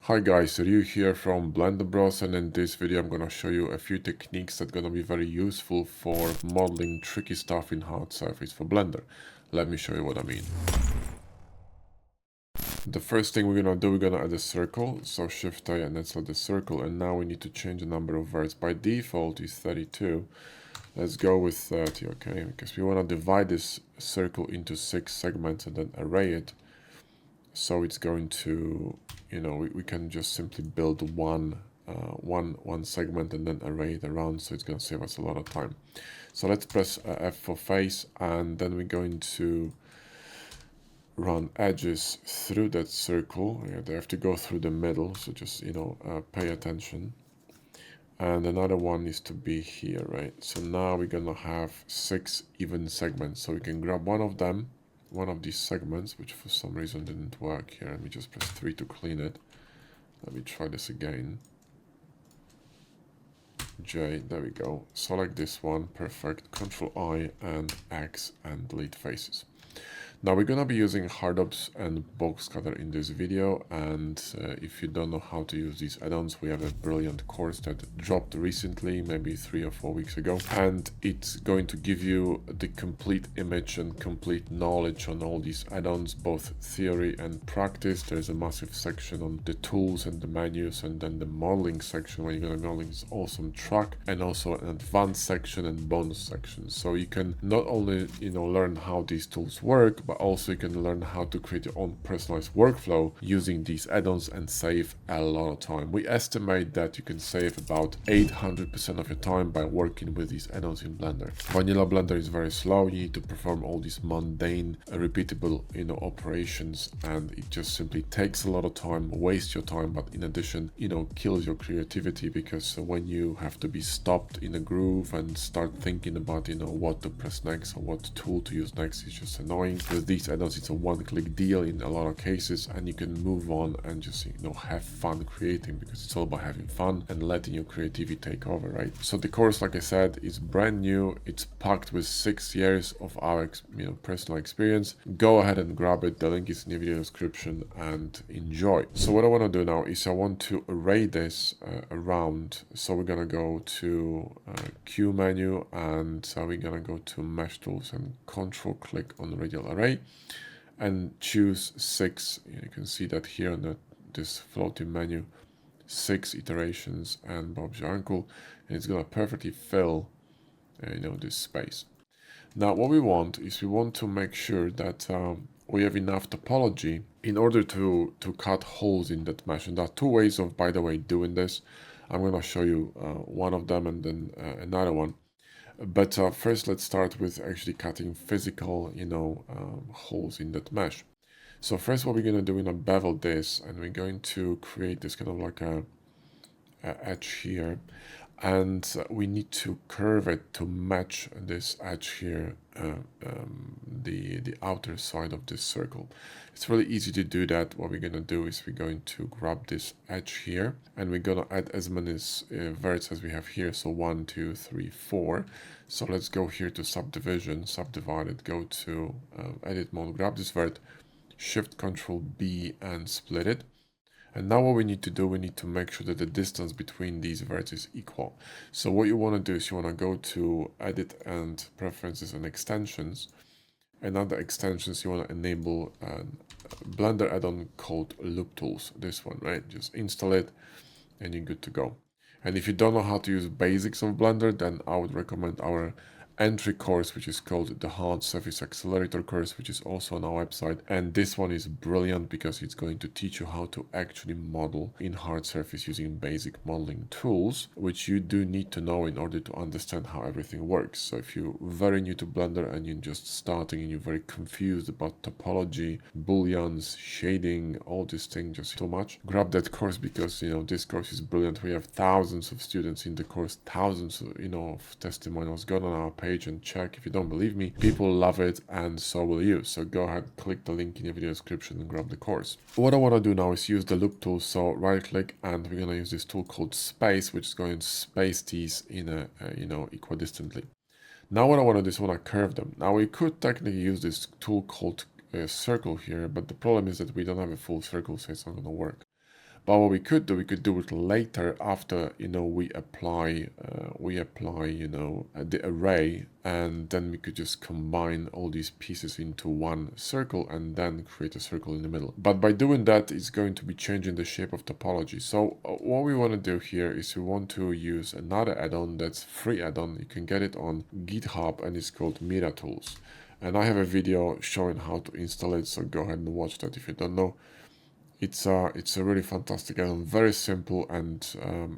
Hi guys, Ryu here from Blender Bros, and in this video I'm gonna show you a few techniques that are gonna be very useful for modeling tricky stuff in hard surface for Blender. Let me show you what I mean. The first thing we're gonna do, we're gonna add a circle, so Shift A and then select the circle, and now we need to change the number of verts. By default is 32. Let's go with 30, okay? Because we wanna divide this circle into 6 segments and then array it. So it's going to, we can just simply build one segment and then array it around, so it's going to save us a lot of time. So let's press F for face, and then we're going to run edges through that circle. Yeah, they have to go through the middle, so just, pay attention. And another one needs to be here, right? So now we're going to have 6 even segments, so we can grab one of these segments, which for some reason didn't work here. Let me just press 3 to clean it. Let me try this again. J, there we go. Select this one, perfect. Control I and X and delete faces. Now we're gonna be using hardopes and box cutter in this video, and if you don't know how to use these add-ons, we have a brilliant course that dropped recently, maybe 3 or 4 weeks ago, and it's going to give you the complete image and complete knowledge on all these add-ons, both theory and practice. There's a massive section on the tools and the menus, and then the modeling section where you're gonna model this awesome truck, and also an advanced section and bonus section. So you can not only learn how these tools work, but also you can learn how to create your own personalized workflow using these add-ons and save a lot of time. We estimate that you can save about 800% of your time by working with these add-ons in Blender. Vanilla Blender is very slow. You need to perform all these mundane, repeatable, operations, and it just simply takes a lot of time, wastes your time, but in addition, kills your creativity, because when you have to be stopped in a groove and start thinking about, what to press next or what tool to use next, it's just annoying. With these add-ons, it's a one-click deal in a lot of cases, and you can move on and just have fun creating, because it's all about having fun and letting your creativity take over, right? So the course, like I said, is brand new. It's packed with 6 years of our personal experience. Go ahead and grab it. The link is in the video description, and enjoy. So what I want to do now is I want to array this around. So we're gonna go to Q menu, and so we're gonna go to mesh tools and control click on radial array and choose 6. You can see that here on this floating menu, 6 iterations and Bob's your uncle, and it's gonna perfectly fill this space. Now what we want is we want to make sure that we have enough topology in order to cut holes in that mesh. And there are 2 ways of, by the way, doing this. I'm going to show you one of them and then another one. But first, let's start with actually cutting physical, holes in that mesh. So first, what we're going to do, we're going to bevel this, and we're going to create this kind of like a edge here, and we need to curve it to match this edge here, the outer side of this circle. It's really easy to do that. What we're going to do is we're going to grab this edge here, and we're going to add as many verts as we have here. So 1, 2, 3, 4. So let's go here to subdivision, subdivided, go to edit mode, grab this vert, Shift Control B and split it. And now what we need to do, we need to make sure that the distance between these verts is equal. So what you want to do is you want to go to Edit and Preferences and Extensions. And under Extensions, you want to enable a Blender add-on called Loop Tools. This one, right? Just install it and you're good to go. And if you don't know how to use basics of Blender, then I would recommend our entry course, which is called the Hard Surface Accelerator course, which is also on our website. And this one is brilliant because it's going to teach you how to actually model in hard surface using basic modeling tools, which you do need to know in order to understand how everything works. So if you're very new to Blender and you're just starting and you're very confused about topology, Booleans, shading, all these things, just too much, grab that course, because this course is brilliant. We have thousands of students in the course, thousands of testimonials. Go on our page and check. If you don't believe me, people love it, and so will you. So go ahead, click the link in the video description and grab the course. What I want to do now is use the loop tool. So right click, and we're going to use this tool called space, which is going to space these in a equidistantly. Now what I want to do is I want to curve them. Now we could technically use this tool called circle here, but the problem is that we don't have a full circle, so it's not going to work. But what we could do it later after, we apply, the array, and then we could just combine all these pieces into one circle and then create a circle in the middle. But by doing that, it's going to be changing the shape of topology. So what we want to do here is we want to use another add-on that's free add-on. You can get it on GitHub and it's called Mira Tools. And I have a video showing how to install it, so go ahead and watch that if you don't know. It's a really fantastic add-on, very simple, and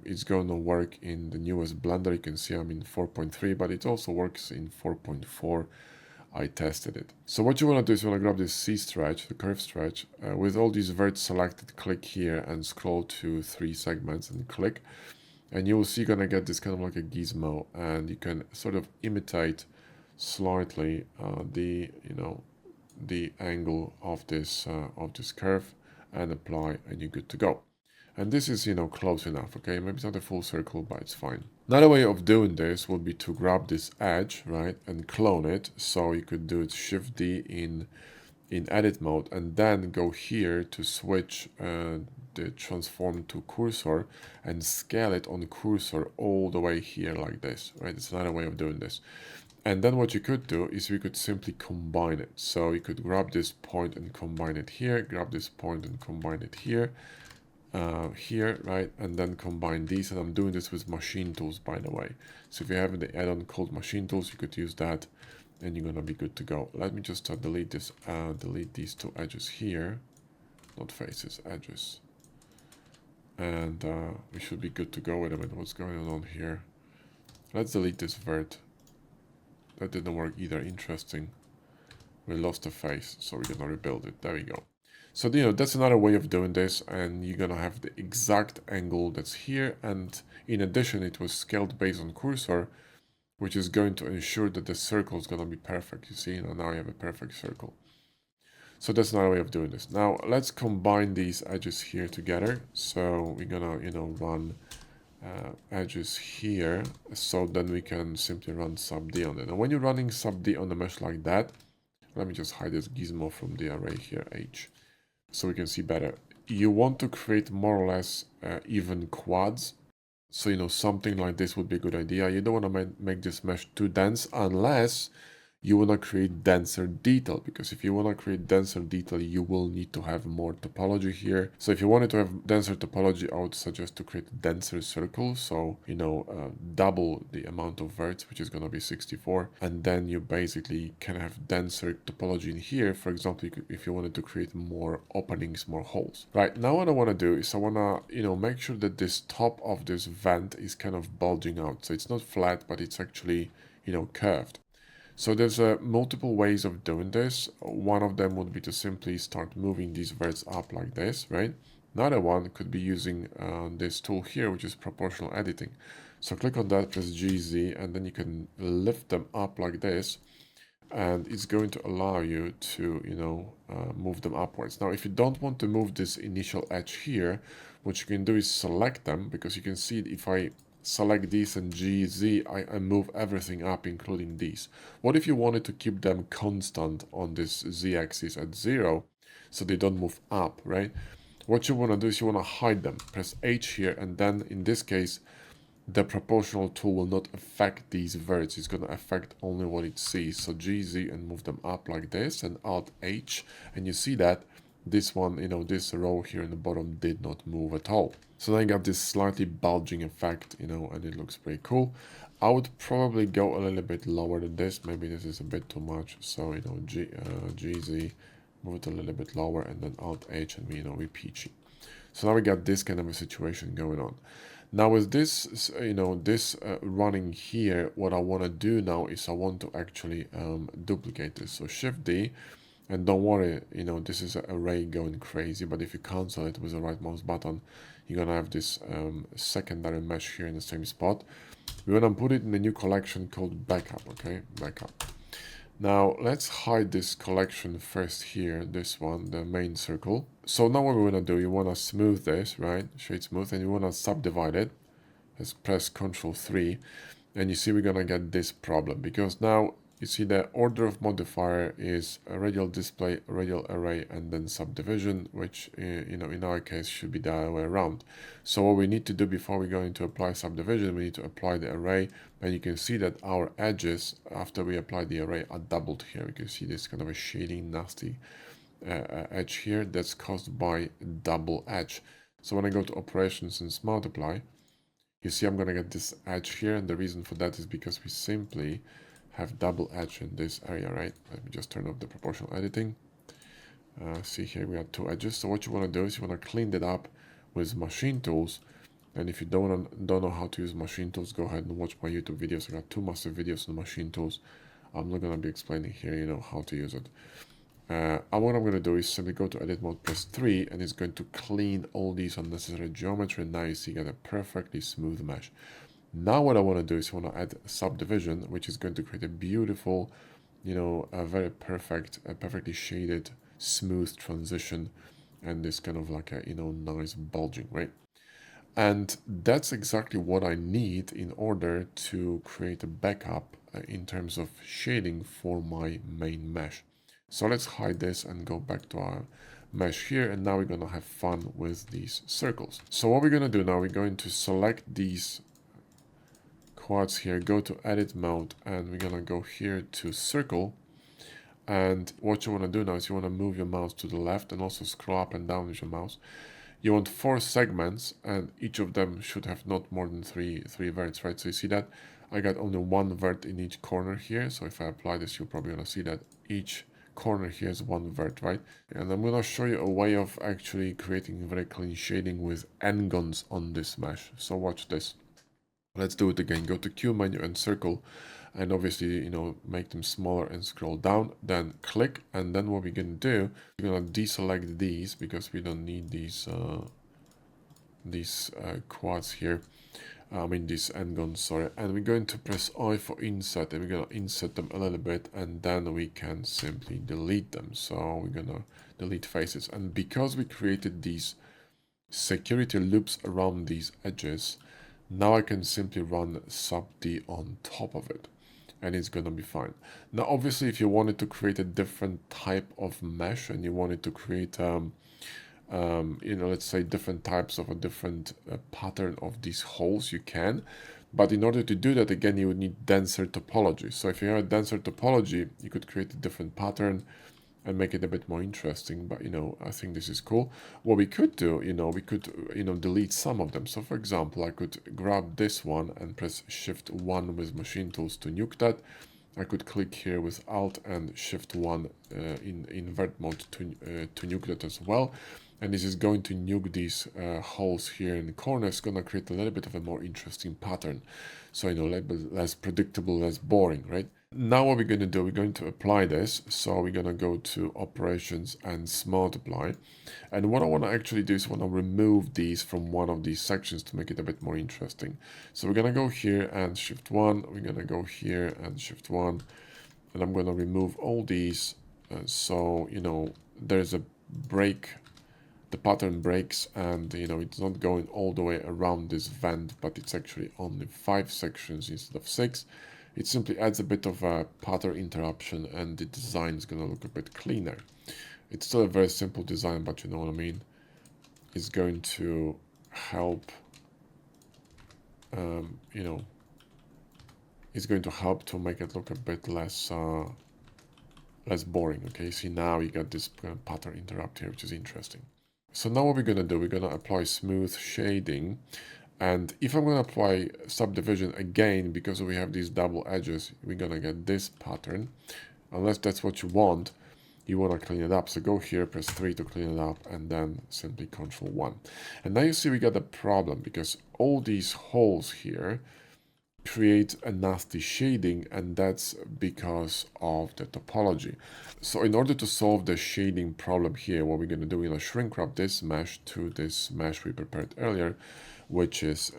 it's going to work in the newest Blender. You can see I'm in 4.3, but it also works in 4.4. I tested it. So what you want to do is you want to grab this C stretch, the curve stretch, with all these verts selected, click here and scroll to 3 segments and click. And you will see you're going to get this kind of like a gizmo, and you can sort of imitate slightly the angle of this curve and apply, and you're good to go. And this is close enough. Okay, maybe it's not a full circle, but it's fine. Another way of doing this would be to grab this edge, right, and clone it. So you could do it Shift D in edit mode, and then go here to switch the transform to cursor and scale it on cursor all the way here like this, right? It's another way of doing this. And then what you could do is we could simply combine it. So you could grab this point and combine it here, grab this point and combine it here, right? And then combine these. And I'm doing this with machine tools, by the way. So if you have the add-on called machine tools, you could use that and you're gonna be good to go. Let me just delete this, delete these 2 edges here, not faces, edges. And we should be good to go. Wait a minute, what's going on here? Let's delete this vert. That didn't work either. Interesting. We lost a face, so we're gonna rebuild it. There we go. So that's another way of doing this, and you're gonna have the exact angle that's here, and in addition it was scaled based on cursor, which is going to ensure that the circle is gonna be perfect. You see, now you have a perfect circle. So that's another way of doing this. Now let's combine these edges here together. So we're gonna run edges here, so then we can simply run sub D on it. And when you're running sub D on the mesh like that, let me just hide this gizmo from the array here, H, so we can see better. You want to create more or less even quads. So something like this would be a good idea. You don't want to make this mesh too dense unless you want to create denser detail, because if you want to create denser detail, you will need to have more topology here. So if you wanted to have denser topology, I would suggest to create a denser circle. So, double the amount of verts, which is going to be 64. And then you basically can have denser topology in here. For example, if you wanted to create more openings, more holes. Right, now what I want to do is I want to, make sure that this top of this vent is kind of bulging out. So it's not flat, but it's actually, curved. So there's multiple ways of doing this. One of them would be to simply start moving these verts up like this, right? Another one could be using this tool here, which is proportional editing. So click on that, press GZ, and then you can lift them up like this, and it's going to allow you to, move them upwards. Now, if you don't want to move this initial edge here, what you can do is select them, because you can see if I select these and GZ, I move everything up, including these. What if you wanted to keep them constant on this Z-axis at 0, so they don't move up, right? What you want to do is you want to hide them. Press H here, and then in this case, the proportional tool will not affect these verts. It's going to affect only what it sees. So GZ and move them up like this, and Alt H, and you see that this one, this row here in the bottom did not move at all. So then I got this slightly bulging effect, and it looks pretty cool. I would probably go a little bit lower than this. Maybe this is a bit too much. So, GZ, move it a little bit lower, and then Alt H, and we peachy. So now we got this kind of a situation going on. Now with this, running here, what I want to do now is I want to actually duplicate this. So Shift D, and don't worry, this is an array going crazy, but if you cancel it with the right mouse button, you're gonna have this secondary mesh here in the same spot. We're gonna put it in a new collection called backup, okay? Backup. Now let's hide this collection first here, this one, the main circle. So now what we're gonna do, you wanna smooth this, right? Shade smooth, and you wanna subdivide it. Let's press Ctrl 3, and you see we're gonna get this problem, because now you see the order of modifier is a radial display, radial array, and then subdivision, which in our case should be the other way around. So what we need to do before we go into apply subdivision, we need to apply the array, and you can see that our edges after we apply the array are doubled here. You can see this kind of a shading nasty edge here that's caused by double edge. So when I go to operations and multiply, you see I'm going to get this edge here, and the reason for that is because we simply have double edge in this area, right? Let me just turn off the proportional editing. See here we have two edges. So what you want to do is you want to clean that up with machine tools. And if you don't know how to use machine tools, go ahead and watch my YouTube videos. I got two massive videos on machine tools. I'm not going to be explaining here, how to use it. What I'm going to do is simply go to edit mode, press 3, and it's going to clean all these unnecessary geometry. And now you see you get a perfectly smooth mesh. Now what I want to do is I want to add subdivision, which is going to create a beautiful, a very perfectly shaded, smooth transition, and this kind of like a, nice bulging, right? And that's exactly what I need in order to create a backup in terms of shading for my main mesh. So let's hide this and go back to our mesh here, and now we're going to have fun with these circles. So what we're going to do now, we're going to select these quads here, go to edit mode, and we're going to go here to circle. And what you want to do now is you want to move your mouse to the left and also scroll up and down with your mouse. You want 4 segments, and each of them should have not more than three verts, right? So you see that I got only 1 vert in each corner here. So if I apply this, you're probably going to see that each corner here is 1 vert, right? And I'm going to show you a way of actually creating very clean shading with n-gons on this mesh. So watch this. Let's do it again. Go to Q menu and circle, and obviously, make them smaller and scroll down, then click. And then what we're going to do, we're going to deselect these because we don't need these quads here. These n-gons, sorry. And we're going to press I for insert, and we're going to insert them a little bit, and then we can simply delete them. So we're going to delete faces. And because we created these security loops around these edges, now I can simply run subd on top of it, and it's going to be fine. Now, obviously, if you wanted to create a different type of mesh and you wanted to create, let's say different types of a different pattern of these holes, you can. But in order to do that, again, you would need denser topology. So if you have a denser topology, you could create a different pattern and make it a bit more interesting. But, I think this is cool. What we could do, we could, delete some of them. So for example, I could grab this one and press Shift 1 with machine tools to nuke that. I could click here with Alt and Shift 1 in invert mode to nuke that as well. And this is going to nuke these holes here in the corner. It's going to create a little bit of a more interesting pattern. So, less predictable, less boring, right? Now what we're going to do, we're going to apply this. So we're going to go to operations and multiply. And what I want to actually do is I want to remove these from one of these sections to make it a bit more interesting. So we're going to go here and Shift 1. We're going to go here and Shift 1. And I'm going to remove all these. So, there's a break. The pattern breaks, and it's not going all the way around this vent, but it's actually only 5 sections instead of 6. It simply adds a bit of a pattern interruption, and the design is going to look a bit cleaner. It's still a very simple design, but you know what I mean. It's going to help, it's going to help to make it look a bit less boring. Okay, see, now you got this pattern interrupt here, which is interesting. So now what we're going to do, we're going to apply smooth shading. And if I'm going to apply subdivision again, because we have these double edges, we're going to get this pattern. Unless that's what you want to clean it up. So go here, press 3 to clean it up, and then simply Control 1. And now you see we got a problem because all these holes here create a nasty shading, and that's because of the topology. So in order to solve the shading problem here, what we're going to do, we're going to shrink wrap this mesh to this mesh we prepared earlier, which is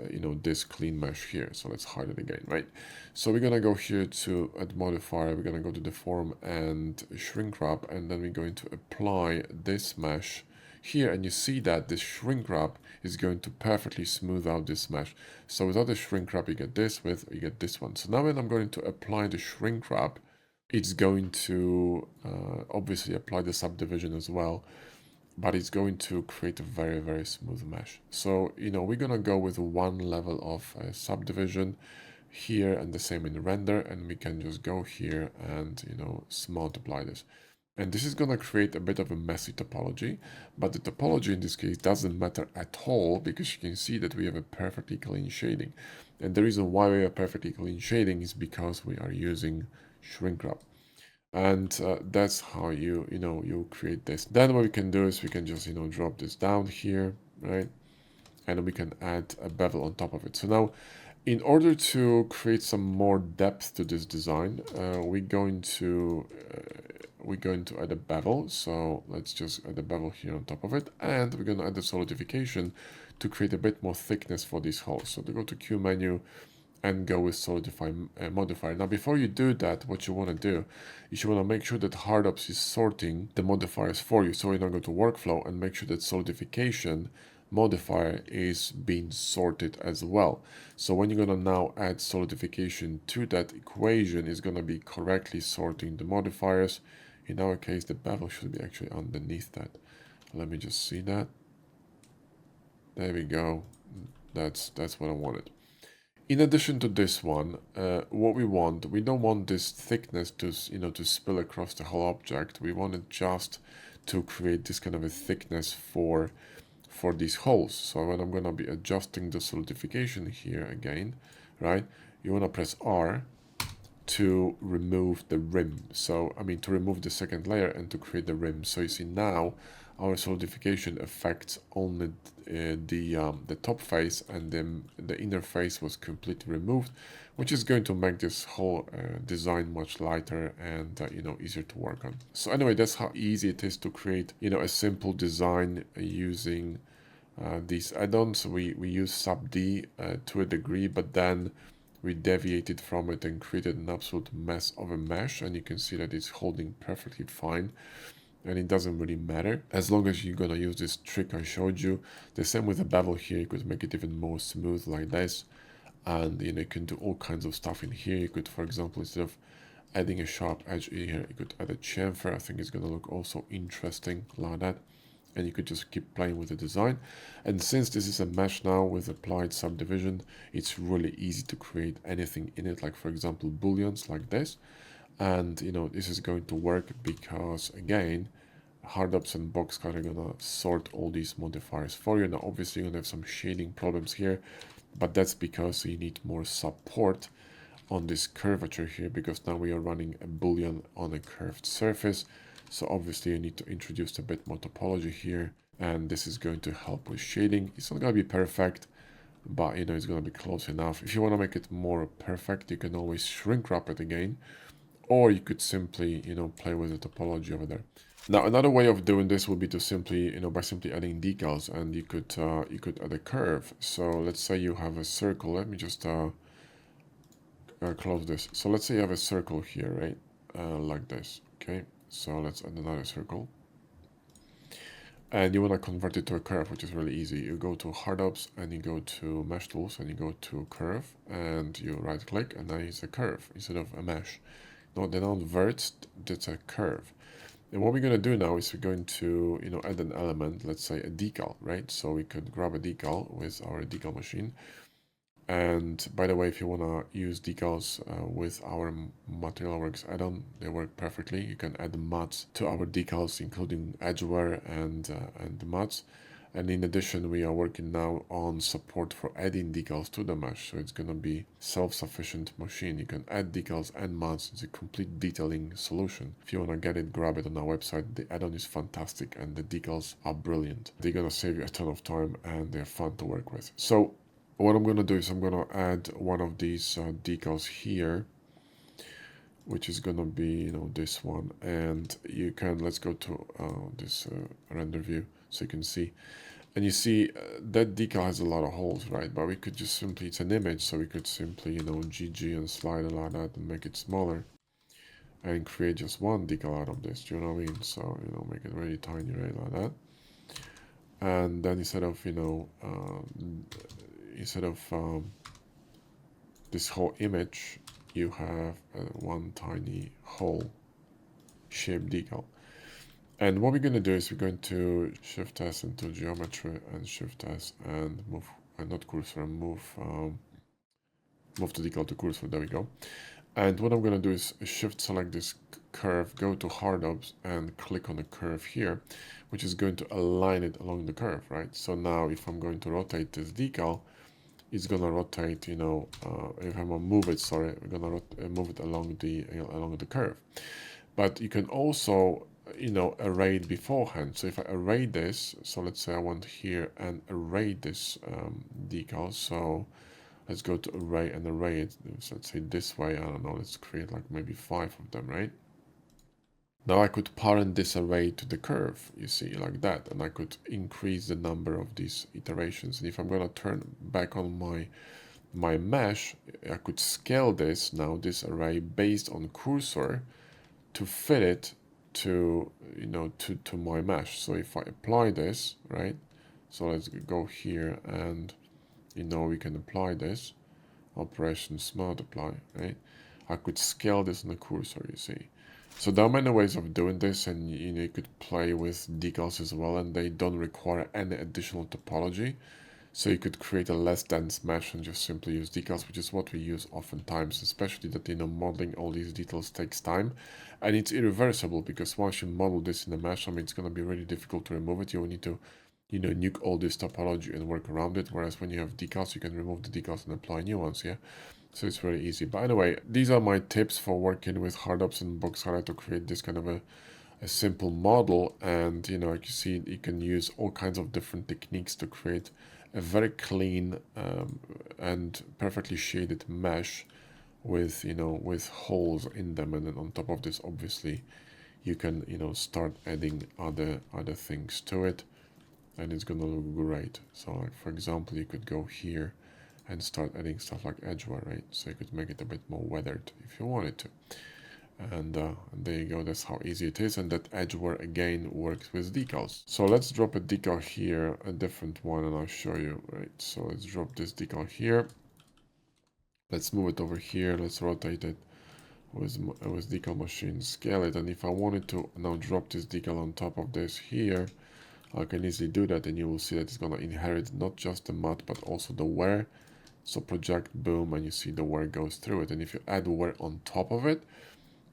this clean mesh here. So let's hide it again, right? So we're going to go here to add modifier, we're going to go to deform and shrink wrap, and then we're going to apply this mesh here, and you see that this shrink wrap is going to perfectly smooth out this mesh. So without the shrink wrap, you get this, you get this one. So now when I'm going to apply the shrink wrap it's going to obviously apply the subdivision as well, but it's going to create a very, very smooth mesh. So, we're going to go with one level of subdivision here and the same in the render, and we can just go here and, multiply this. And this is going to create a bit of a messy topology, but the topology in this case doesn't matter at all because you can see that we have a perfectly clean shading. And the reason why we have perfectly clean shading is because we are using Shrinkwrap. And that's how you create this. Then what we can do is we can just drop this down here, right? And we can add a bevel on top of it. So now, in order to create some more depth to this design, we're going to add a bevel. So let's just add a bevel here on top of it, and we're going to add the solidification to create a bit more thickness for these holes. So to go to Q menu and go with solidify modifier. Now, before you do that, what you want to do is you want to make sure that Hardops is sorting the modifiers for you. So you're going to go to workflow and make sure that solidification modifier is being sorted as well. So when you're going to now add solidification to that equation, is going to be correctly sorting the modifiers. In our case, the bevel should be actually underneath that. Let me just see that. There we go. That's what I wanted. In addition to this one, what we don't want this thickness to spill across the whole object. We want it just to create this kind of a thickness for these holes. So when I'm going to be adjusting the solidification here again, right, you want to press R to remove the rim. So, I mean, to remove the second layer and to create the rim. So you see now our solidification affects only the top face, and then the inner face was completely removed, which is going to make this whole design much lighter and easier to work on. So anyway, that's how easy it is to create a simple design using these add-ons. We use sub-D to a degree, but then we deviated from it and created an absolute mess of a mesh, and you can see that it's holding perfectly fine. And it doesn't really matter as long as you're gonna use this trick I showed you. The same with the bevel here. You could make it even more smooth like this, and you can do all kinds of stuff in here. You could, for example, instead of adding a sharp edge here, you could add a chamfer. I think it's gonna look also interesting like that, and you could just keep playing with the design. And since this is a mesh now with applied subdivision, it's really easy to create anything in it, like for example booleans like this. And this is going to work because, again, Hardops and Boxcut are gonna sort all these modifiers for you. Now obviously you're gonna have some shading problems here, but that's because you need more support on this curvature here, because now we are running a boolean on a curved surface. So obviously you need to introduce a bit more topology here, and this is going to help with shading. It's not gonna be perfect, but it's gonna be close enough. If you want to make it more perfect, you can always shrink wrap it again, or you could simply, play with the topology over there. Now, another way of doing this would be to simply, by simply adding decals, and you could add a curve. So let's say you have a circle. Let me just close this. So let's say you have a circle here, right? Like this. Okay. So let's add another circle. And you want to convert it to a curve, which is really easy. You go to Hardops and you go to Mesh Tools and you go to Curve and you right click, and now it's a curve instead of a mesh. No, they're not verts, that's a curve. And what we're going to do now is we're going to add an element, let's say a decal, right? So we could grab a decal with our decal machine. And by the way, if you want to use decals with our Materialworks add-on, they work perfectly. You can add mats to our decals, including edgeware and the mats. And in addition, we are working now on support for adding decals to the mesh. So it's going to be self-sufficient machine. You can add decals and mats. It's a complete detailing solution. If you want to get it, grab it on our website. The add-on is fantastic and the decals are brilliant. They're going to save you a ton of time and they're fun to work with. So what I'm going to do is I'm going to add one of these decals here, which is going to be, this one. And you can, let's go to this render view so you can see. And you see that decal has a lot of holes, right? But we could just simply, it's an image, so we could simply, GG and slide a lot that and make it smaller and create just one decal out of this. Do you know what I mean? So, make it really tiny, right, like that. And then instead of, this whole image, you have one tiny hole shaped decal. And what we're going to do is we're going to Shift S into geometry and Shift S and move, not cursor, move the decal to cursor. There we go. And what I'm going to do is Shift select this curve, go to hard objects and click on the curve here, which is going to align it along the curve, right? So now if I'm going to rotate this decal, it's going to rotate, you know, if I'm going to move it, sorry, we're going to move it along the curve. But you can also, you know, array it beforehand. So if I array this, so let's say I want here and array this decal. So let's go to array and array it. So let's say this way, I don't know, let's create like maybe 5 of them, right? Now I could parent this array to the curve, you see, like that, and I could increase the number of these iterations. And if I'm going to turn back on my mesh, I could scale this now, this array based on cursor to fit it to, you know, to my mesh. So if I apply this, right? So let's go here and, you know, we can apply this operations multiply, right? I could scale this on the cursor, you see. So there are many ways of doing this, and you know, you could play with decals as well, and they don't require any additional topology. So you could create a less dense mesh and just simply use decals, which is what we use oftentimes, especially that, you know, modeling all these details takes time, and it's irreversible because once you model this in a mesh, I mean, it's going to be really difficult to remove it. You will need to, you know, nuke all this topology and work around it. Whereas when you have decals, you can remove the decals and apply new ones, yeah? So it's very easy. But anyway, these are my tips for working with hard ups and box highlight to create this kind of a simple model. And, you know, like you see, you can use all kinds of different techniques to create a very clean and perfectly shaded mesh with, you know, with holes in them. And then on top of this, obviously, you can, you know, start adding other things to it, and it's gonna look great. So like, for example, you could go here and start adding stuff like edgeware, right? So you could make it a bit more weathered if you wanted to. And there you go, that's how easy it is. And that edgeware again works with decals. So let's drop a decal here, a different one, and I'll show you, right? So let's drop this decal here. Let's move it over here. Let's rotate it with decal machine, scale it. And if I wanted to now drop this decal on top of this here, I can easily do that, and you will see that it's going to inherit not just the mud, but also the wear. So project, boom, and you see the wear goes through it. And if you add wear on top of it,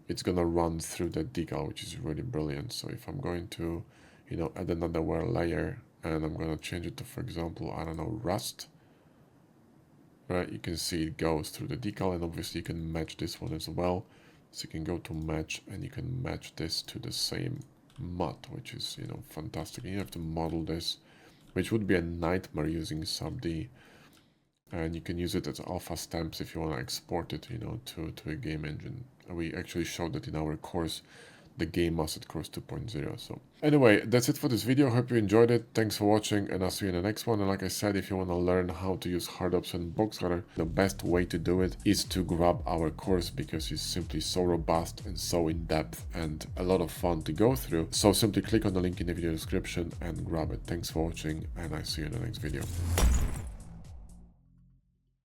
it's going to run through that decal, which is really brilliant. So if I'm going to, you know, add another wear layer, and I'm going to change it to, for example, I don't know, rust, right? You can see it goes through the decal, and obviously you can match this one as well. So you can go to match, and you can match this to the same mud, which is, you know, fantastic. And you have to model this, which would be a nightmare using sub-D. And you can use it as alpha stamps if you want to export it, you know, to a game engine. We actually showed that in our course, the Game Asset Course 2.0. So anyway, that's it for this video. Hope you enjoyed it. Thanks for watching, and I'll see you in the next one. And like I said, if you want to learn how to use hard ups and box cutter, the best way to do it is to grab our course, because it's simply so robust and so in-depth and a lot of fun to go through. So simply click on the link in the video description and grab it. Thanks for watching, and I'll see you in the next video.